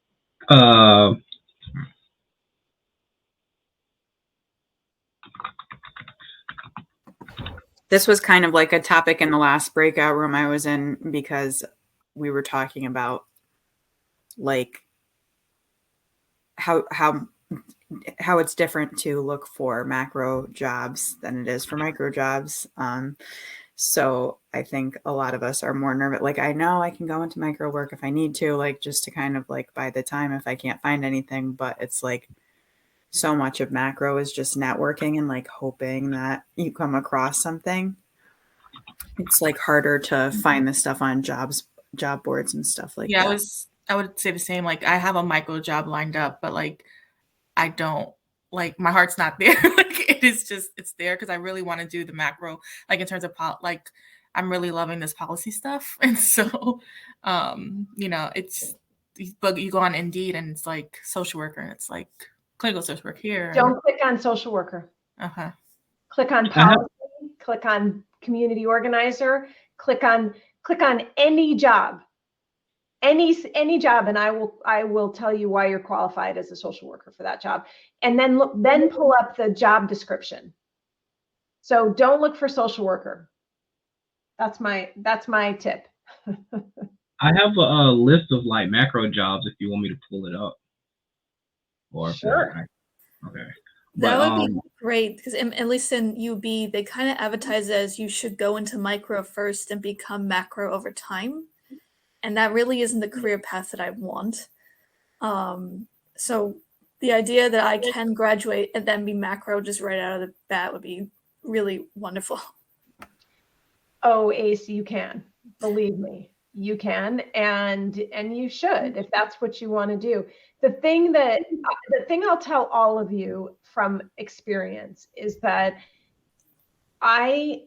This was kind of like a topic in the last breakout room I was in, because we were talking about like how it's different to look for macro jobs than it is for micro jobs. So I think a lot of us are more nervous. Like, I know I can go into micro work if I need to, like, just to kind of like buy the time if I can't find anything. But it's like so much of macro is just networking and like hoping that you come across something. It's like harder to find this stuff on job boards and stuff like that. I would say the same. Like, I have a micro job lined up, but like, I don't, like, my heart's not there. Like, it is just, it's there because I really want to do the macro, like in terms of like, I'm really loving this policy stuff. And so, it's, but you go on Indeed and it's like social worker and it's like clinical social work here. Don't click on social worker. Okay. Click on policy, click on community organizer, click on any job. Any job, and I will tell you why you're qualified as a social worker for that job, and then pull up the job description. So don't look for social worker. That's my tip. I have a list of like macro jobs if you want me to pull it up. Or Sure. Okay. That would be great, because at least in UB, they kind of advertise as you should go into micro first and become macro over time. And that really isn't the career path that I want. So the idea that I can graduate and then be macro just right out of the bat would be really wonderful. Oh, Ace, you can. Believe me, you can, and you should if that's what you want to do. The thing I'll tell all of you from experience is that I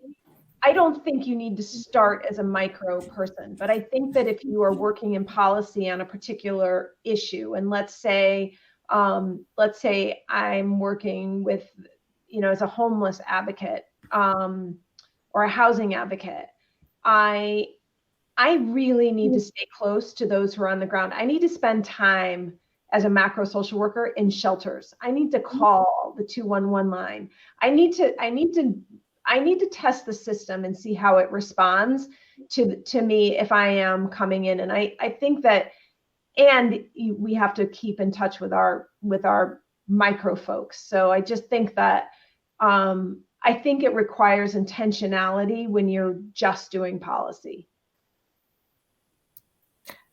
don't think you need to start as a micro person, but I think that if you are working in policy on a particular issue, and let's say I'm working with, as a homeless advocate, or a housing advocate, I really need to stay close to those who are on the ground. I need to spend time as a macro social worker in shelters. I need to call the 211 line. I need to test the system and see how it responds to me if I am coming in. And I think that, and we have to keep in touch with our micro folks. So I just think that I think it requires intentionality when you're just doing policy.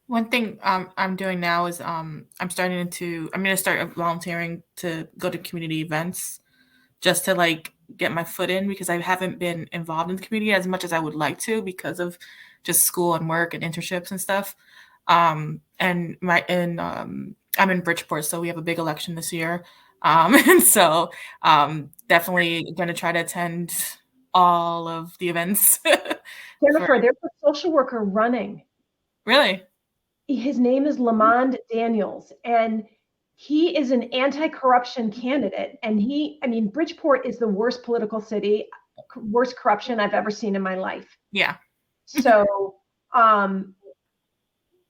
One thing I'm doing now is I'm going to start volunteering to go to community events just to like get my foot in, because I haven't been involved in the community as much as I would like to because of just school and work and internships and stuff. I'm in Bridgeport, so we have a big election this year. And so definitely going to try to attend all of the events. Jennifer, there's a social worker running. Really? His name is Lamond Daniels, and he is an anti-corruption candidate. And Bridgeport is the worst political city, worst corruption I've ever seen in my life. Yeah. So,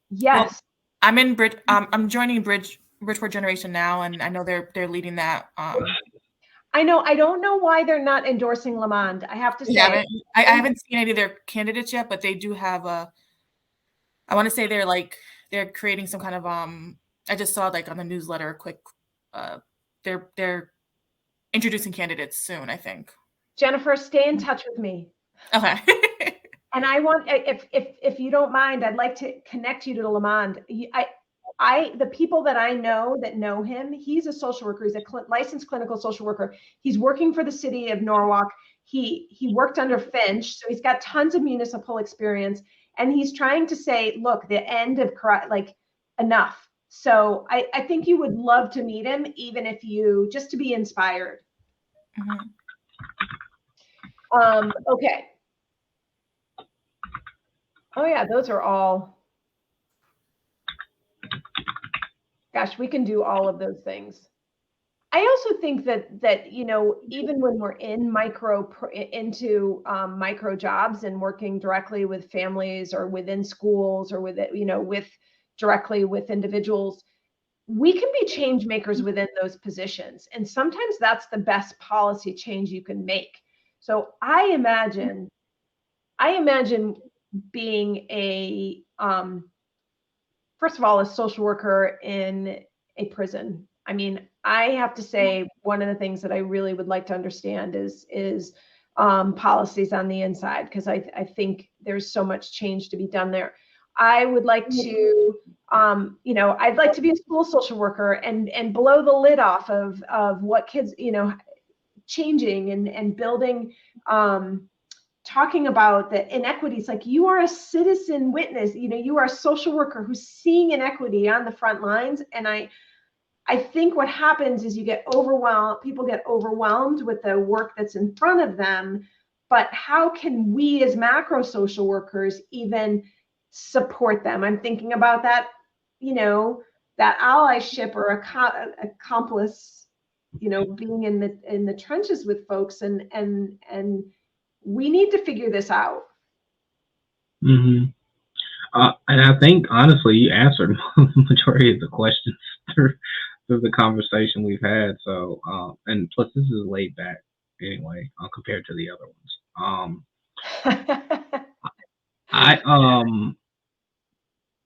yes. Well, I'm joining Bridgeport Generation now, and I know they're leading that. I know. I don't know why they're not endorsing Lamond. I have to say, I haven't seen any of their candidates yet, but they do have I want to say they're creating some kind of I just saw like on the newsletter quick they're introducing candidates soon, I think. Jennifer, stay in touch with me. Okay. And I want, if you don't mind, I'd like to connect you to Lamond. The people that I know him, he's a social worker. He's a licensed clinical social worker. He's working for the city of Norwalk. He worked under Finch, so he's got tons of municipal experience. And he's trying to say, look, the end of enough. So I think you would love to meet him, even if just to be inspired. Mm-hmm. Okay. Oh yeah, those are all. Gosh, we can do all of those things. I also think that even when we're in micro jobs and working directly with families or within schools or with directly with individuals, we can be change makers within those positions. And sometimes that's the best policy change you can make. So I imagine being a first of all, a social worker in a prison. I mean, I have to say one of the things that I really would like to understand is policies on the inside, because I think there's so much change to be done there. I would like to, I'd like to be a school social worker and blow the lid off of what kids, changing and building, talking about the inequities. Like, you are a citizen witness, you are a social worker who's seeing inequity on the front lines. And I think what happens is people get overwhelmed with the work that's in front of them. But how can we as macro social workers even support them? I'm thinking about that, that allyship or accomplice, being in the trenches with folks, and we need to figure this out. Mm-hmm. And I think, honestly, you answered the majority of the questions through the conversation we've had. So, and plus, this is laid back anyway, compared to the other ones.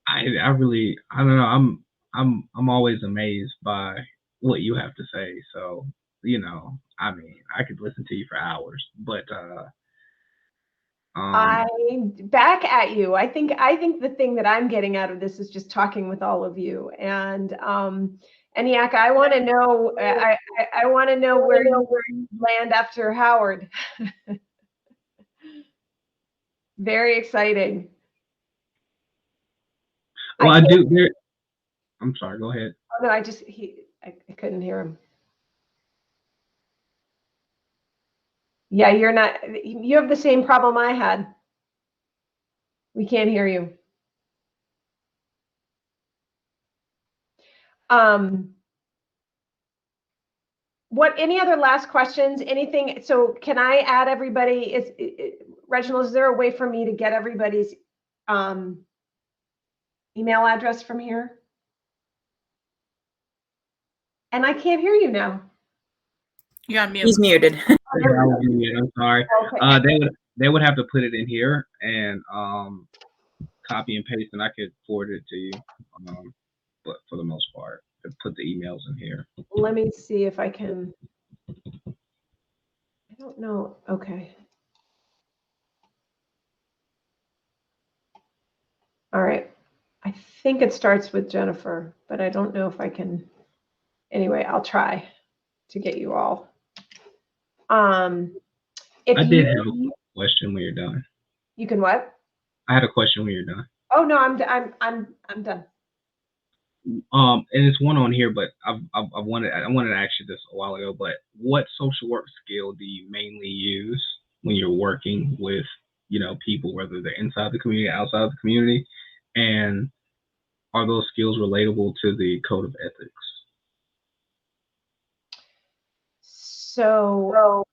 I really, I don't know. I'm always amazed by what you have to say. So, I mean, I could listen to you for hours, but I back at you. I think the thing that I'm getting out of this is just talking with all of you. And Yak, I want to know. I want to know where you land after Howard. Very exciting. well, I do. I'm sorry. Go ahead. Oh, no, I couldn't hear him. Yeah, you're not. You have the same problem I had. We can't hear you. Any other last questions? Anything? So can I add everybody? Reginald, is there a way for me to get everybody's email address from here? And I can't hear you now. You're on mute. He's muted. I'm sorry. Okay. They would have to put it in here and copy and paste, and I could forward it to you. But for the most part, put the emails in here. Let me see if I can. I don't know. Okay. All right. I think it starts with Jennifer, but I don't know if I can. Anyway, I'll try to get you all. I did have a question when you're done. You can what? I had a question when you're done. Oh no, I'm done. And it's one on here, but I wanted to ask you this a while ago. But what social work skill do you mainly use when you're working with people, whether they're inside the community, outside of the community, and are those skills relatable to the code of ethics? So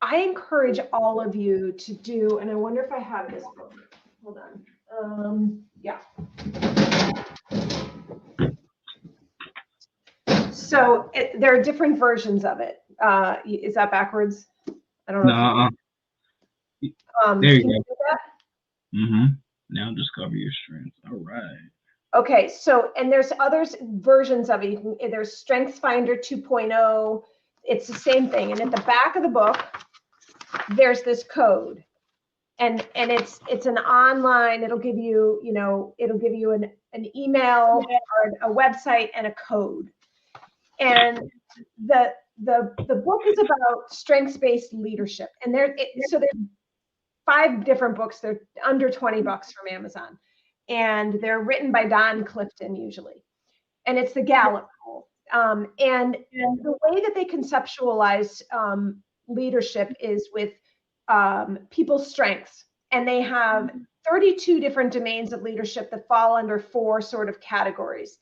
I encourage all of you to do, and I wonder if I have this book. Hold on. Yeah. So there are different versions of it. Is that backwards? I don't know. No. There you go. Now discover your strengths. All right. Okay. So, and there's others versions of it. There's Strengths Finder 2.0. It's the same thing. And at the back of the book, there's this code. And it's an online, it'll give you, an email or a website and a code. And the book is about strengths-based leadership. And so there's 5 different books. They're under $20 from Amazon. And they're written by Don Clifton usually. And it's the Gallup poll. And the way that they conceptualize leadership is with people's strengths. And they have 32 different domains of leadership that fall under 4 sort of categories.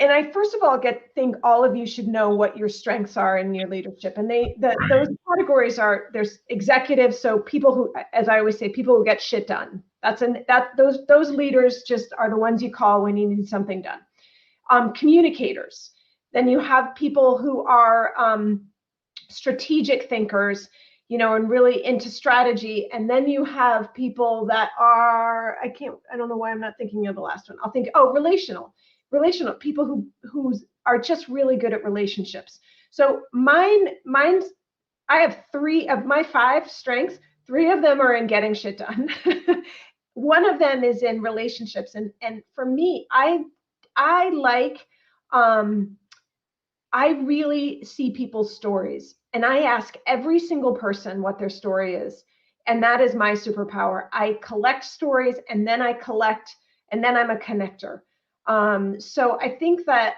And I first of all think all of you should know what your strengths are in your leadership. And those categories are, there's executives, so people who, as I always say, people who get shit done. Those leaders just are the ones you call when you need something done. Communicators. Then you have people who are strategic thinkers, and really into strategy. And then you have people that are, I don't know why I'm not thinking of the last one. I'll think, relational people who are just really good at relationships. So mine's, I have 3 of my 5 strengths. 3 of them are in getting shit done. One of them is in relationships. And for me, I really see people's stories. And I ask every single person what their story is. And that is my superpower. I collect stories and then I'm a connector. So I think that,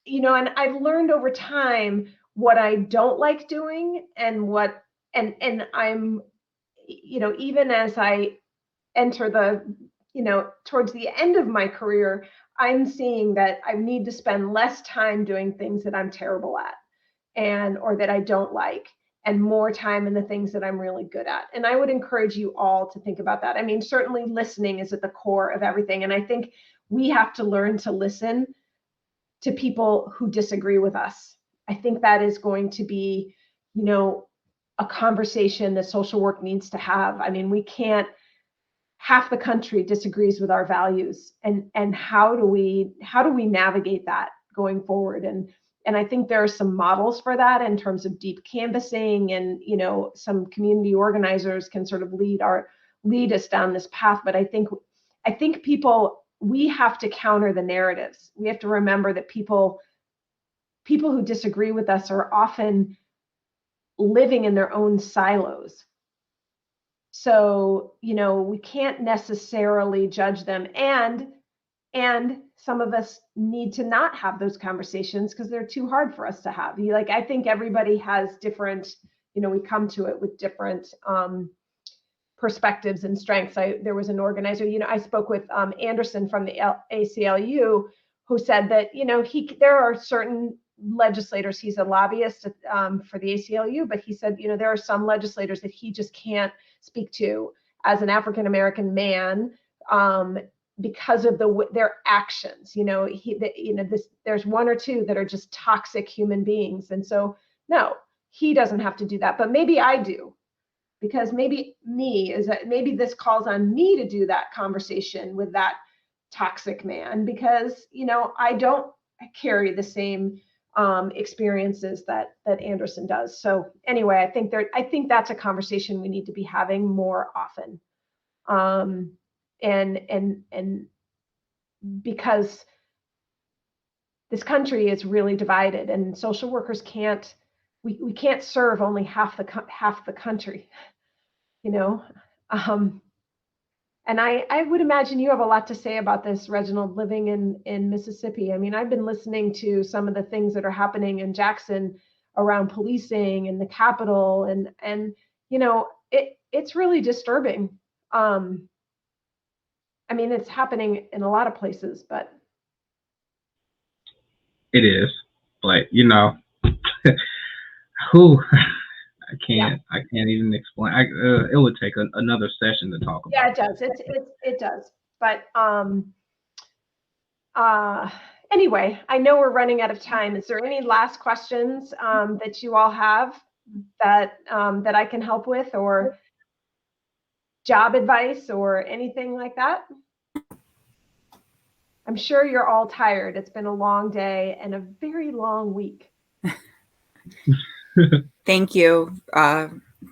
and I've learned over time what I don't like doing and I'm, even as I enter towards the end of my career, I'm seeing that I need to spend less time doing things that I'm terrible at or that I don't like, and more time in the things that I'm really good at. And I would encourage you all to think about that. I mean, certainly listening is at the core of everything. And I think we have to learn to listen to people who disagree with us. I think that is going to be, a conversation that social work needs to have. I mean, we can't half the country disagrees with our values, and how do we navigate that going forward? And I think there are some models for that in terms of deep canvassing, and some community organizers can sort of lead us down this path. But I think we have to counter the narratives. We have to remember that people who disagree with us are often living in their own silos. So, we can't necessarily judge them. And some of us need to not have those conversations because they're too hard for us to have. I think everybody has different, we come to it with different perspectives and strengths. There was an organizer, I spoke with Anderson from the ACLU, who said that, there are certain legislators, he's a lobbyist for the ACLU, but he said, there are some legislators that he just can't speak to as an African-American man because of their actions. There's one or two that are just toxic human beings. And so, no, he doesn't have to do that, but maybe I do. Because maybe this calls on me to do that conversation with that toxic man, because I don't carry the same experiences that Anderson does. So anyway, I think that's a conversation we need to be having more often, and because this country is really divided, and social workers can't. We can't serve only half the country, and I would imagine you have a lot to say about this, Reginald, living in Mississippi. I mean, I've been listening to some of the things that are happening in Jackson around policing and the Capitol, and it's really disturbing. I mean, it's happening in a lot of places, but it is. But who I can't even explain. It would take another session to talk about. Yeah, it does. It does. But anyway, I know we're running out of time. Is there any last questions that you all have that I can help with, or job advice or anything like that? I'm sure you're all tired. It's been a long day and a very long week. Thank you.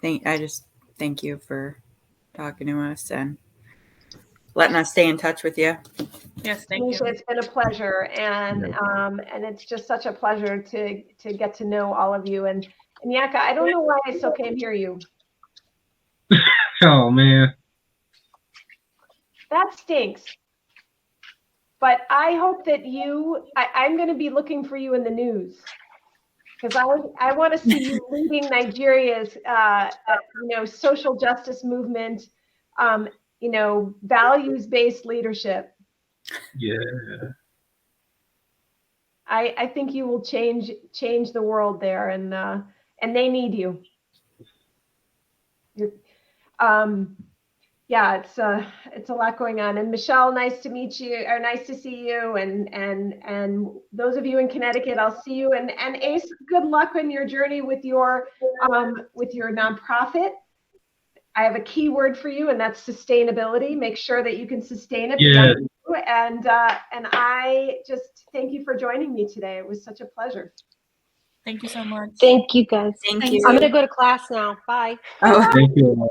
Thank you for talking to us and letting us stay in touch with you. Yes, thank you. It's been a pleasure, and it's just such a pleasure to get to know all of you. And Yaka, I don't know why I still can't hear you. Oh man, that stinks. But I hope that I'm going to be looking for you in the news, because I want to see you leading Nigeria's social justice movement, values-based leadership. Yeah. I think you will change the world there, and they need you. Yeah, it's a lot going on. And Michelle, nice to meet you, or nice to see you. And those of you in Connecticut, I'll see you. And Ace, good luck on your journey with your nonprofit. I have a key word for you, and that's sustainability. Make sure that you can sustain it. Yeah. And I just thank you for joining me today. It was such a pleasure. Thank you so much. Thank you, guys. Thank you. I'm going to go to class now. Bye. Oh. Thank you.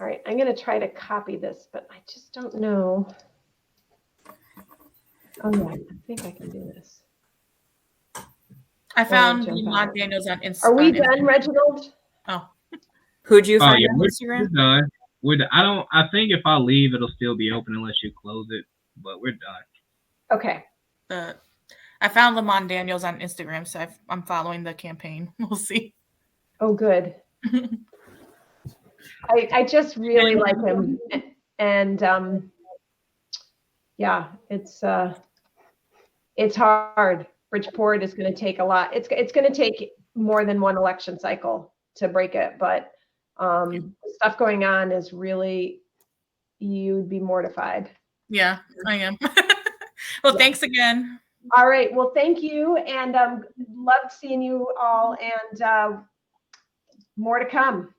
All right, I'm going to try to copy this, but I just don't know. Oh, yeah, I think I can do this. I found Lamont Daniels on Instagram. Are we done, Reginald? Oh. Who'd you find yeah, on Instagram? We're done. I think if I leave, it'll still be open unless you close it, but we're done. Okay. I found Lamont Daniels on Instagram, so I'm following the campaign. We'll see. Oh, good. I just really like him, and yeah, it's hard. Bridgeport is going to take a lot. It's going to take more than one election cycle to break it, but stuff going on is really, you'd be mortified. Yeah, I am. Well, thanks again. All right. Well, thank you, and loved seeing you all, and more to come.